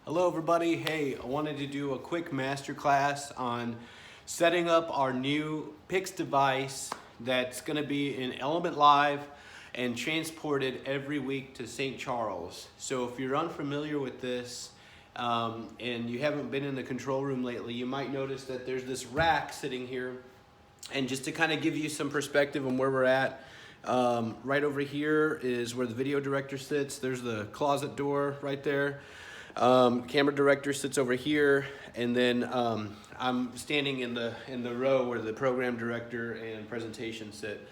Hello everybody. Hey, I wanted to do a quick masterclass on setting up our new Pix device that's going to be in Element Live and transported every week to St. Charles. So if you're unfamiliar with this and you haven't been in the control room lately, you might notice that there's this rack sitting here. And just to kind of give you some perspective on where we're at, right over here is where the video director sits. There's the closet door right there. Camera director sits over here, and then I'm standing in the row where the program director and presentation sit.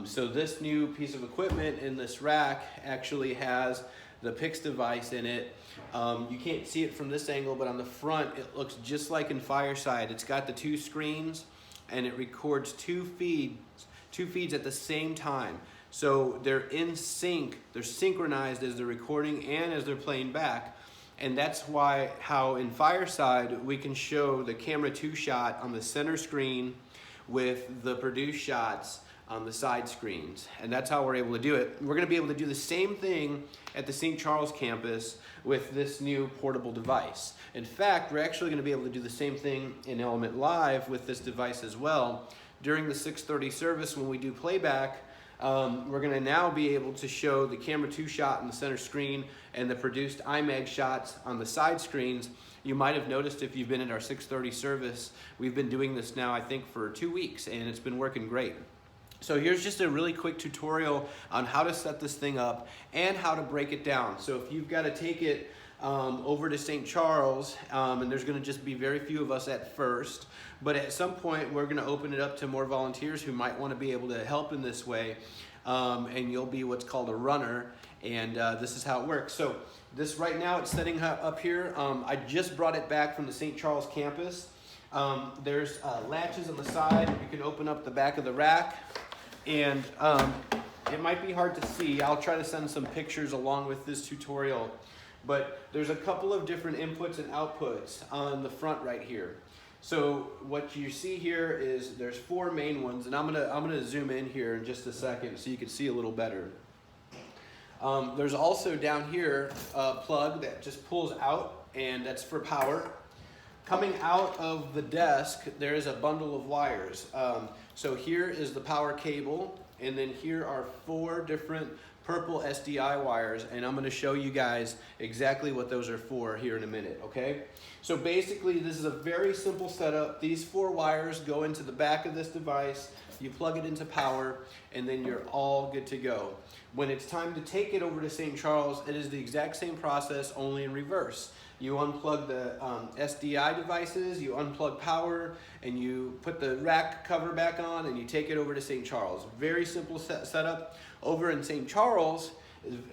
So this new piece of equipment in this rack actually has the Pix device in it. You can't see it from this angle, but on the front it looks just like in Fireside. It's got the two screens, and it records two feeds at the same time. So they're in sync, they're synchronized as they're recording and as they're playing back. And that's how in Fireside we can show the camera 2 shot on the center screen with the produced shots on the side screens. And that's how we're able to do it. We're gonna be able to do the same thing at the St. Charles campus with this new portable device. In fact, we're actually gonna be able to do the same thing in Element Live with this device as well. During the 6:30 service when we do playback, we're gonna now be able to show the camera 2 shot on the center screen and the produced IMAG shots on the side screens. You might have noticed if you've been at our 6:30 service, we've been doing this now I think for 2 weeks, and it's been working great. So here's just a really quick tutorial on how to set this thing up and how to break it down. So if you've got to take it over to St. Charles, and there's going to just be very few of us at first, but at some point we're going to open it up to more volunteers who might want to be able to help in this way, and you'll be what's called a runner, and this is how it works. So this right now, it's setting up here. I just brought it back from the St. Charles campus. There's latches on the side. You can open up the back of the rack, and it might be hard to see. I'll try to send some pictures along with this tutorial, but there's a couple of different inputs and outputs on the front right here. So what you see here is there's 4 main ones, and I'm gonna zoom in here in just a second so you can see a little better. There's also down here a plug that just pulls out, and that's for power. Coming out of the desk, there is a bundle of wires. So here is the power cable, and then here are 4 different purple SDI wires, and I'm going to show you guys exactly what those are for here in a minute, okay? So basically this is a very simple setup. These 4 wires go into the back of this device, you plug it into power, and then you're all good to go. When it's time to take it over to St. Charles, it is the exact same process, only in reverse. You unplug the SDI devices, you unplug power, and you put the rack cover back on, and you take it over to St. Charles. Very simple setup. Over in St. Charles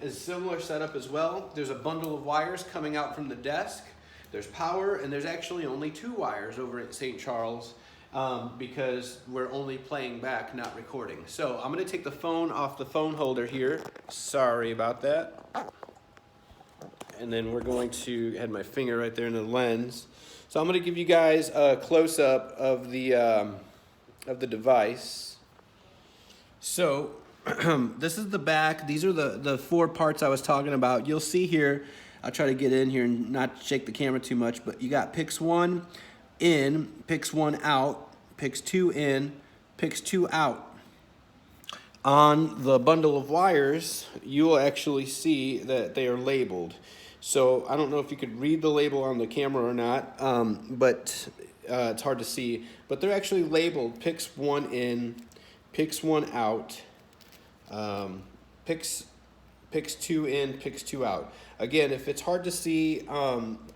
is similar setup as well. There's a bundle of wires coming out from the desk. There's power, and there's actually only 2 wires over at St. Charles because we're only playing back, not recording. So I'm going to take the phone off the phone holder here. Sorry about that. And then we're going to, I had my finger right there in the lens. So I'm going to give you guys a close-up of the device. So this is the back. These are the 4 parts I was talking about. You'll see here, I'll try to get in here and not shake the camera too much, but you got Pix 1 in, Pix 1 out, Pix 2 in, Pix 2 out. On the bundle of wires, you will actually see that they are labeled. So I don't know if you could read the label on the camera or not, but it's hard to see. But they're actually labeled Pix 1 in, Pix 1 out, Pix 2 in, Pix 2 out. Again, if it's hard to see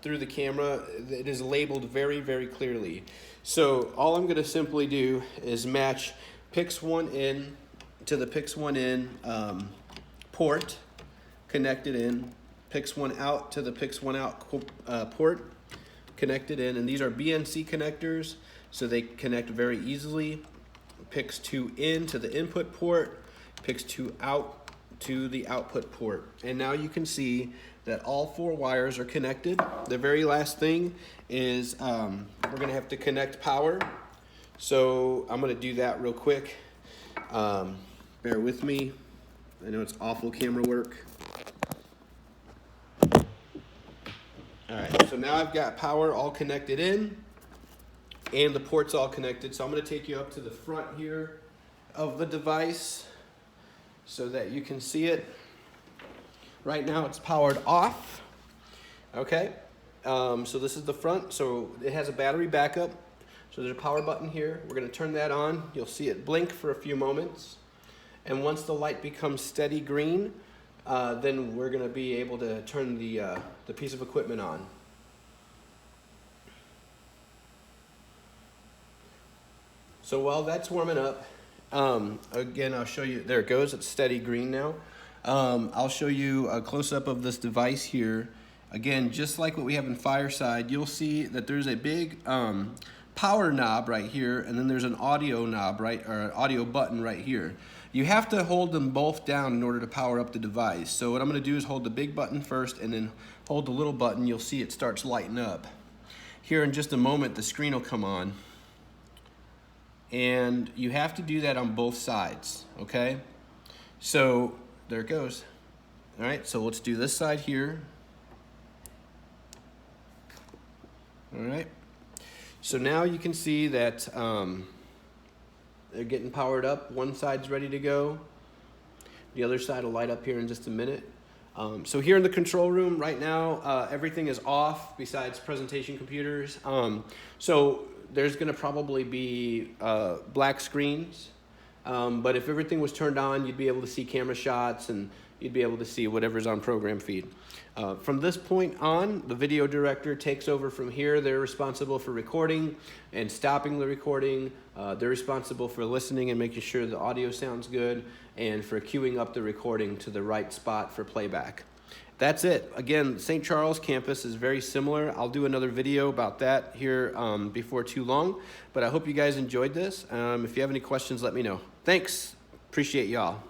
through the camera, it is labeled very, very clearly. So all I'm going to simply do is match Pix 1 in to the Pix 1 in port, connect it in, Pix 1 out to the Pix 1 out port, connect it in, and these are BNC connectors, so they connect very easily. Pix 2 in to the input port, Pix 2 out to the output port. And now you can see that all 4 wires are connected. The very last thing is we're gonna have to connect power. So I'm gonna do that real quick. Bear with me. I know it's awful camera work. All right, so now I've got power all connected in and the ports all connected. So I'm gonna take you up to the front here of the device so that you can see it. Right now it's powered off, okay? So this is the front, so it has a battery backup. So there's a power button here. We're gonna turn that on. You'll see it blink for a few moments. And once the light becomes steady green, then we're gonna be able to turn the piece of equipment on. So while that's warming up, again, I'll show you, there it goes, it's steady green now. I'll show you a close-up of this device here. Again, just like what we have in Fireside, you'll see that there's a big power knob right here, and then there's an audio knob, right, or an audio button right here. You have to hold them both down in order to power up the device. So what I'm gonna do is hold the big button first and then hold the little button. You'll see it starts lighting up. Here in just a moment, the screen will come on. And you have to do that on both sides, okay? So there it goes. All right, so let's do this side here. All right, so now you can see that they're getting powered up. One side's ready to go. The other side will light up here in just a minute. So here in the control room right now, everything is off besides presentation computers. So there's gonna probably be black screens, but if everything was turned on, you'd be able to see camera shots and you'd be able to see whatever's on program feed. From this point on, the video director takes over from here. They're responsible for recording and stopping the recording. They're responsible for listening and making sure the audio sounds good and for queuing up the recording to the right spot for playback. That's it. Again, St. Charles campus is very similar. I'll do another video about that here before too long, but I hope you guys enjoyed this. If you have any questions, let me know. Thanks. Appreciate y'all.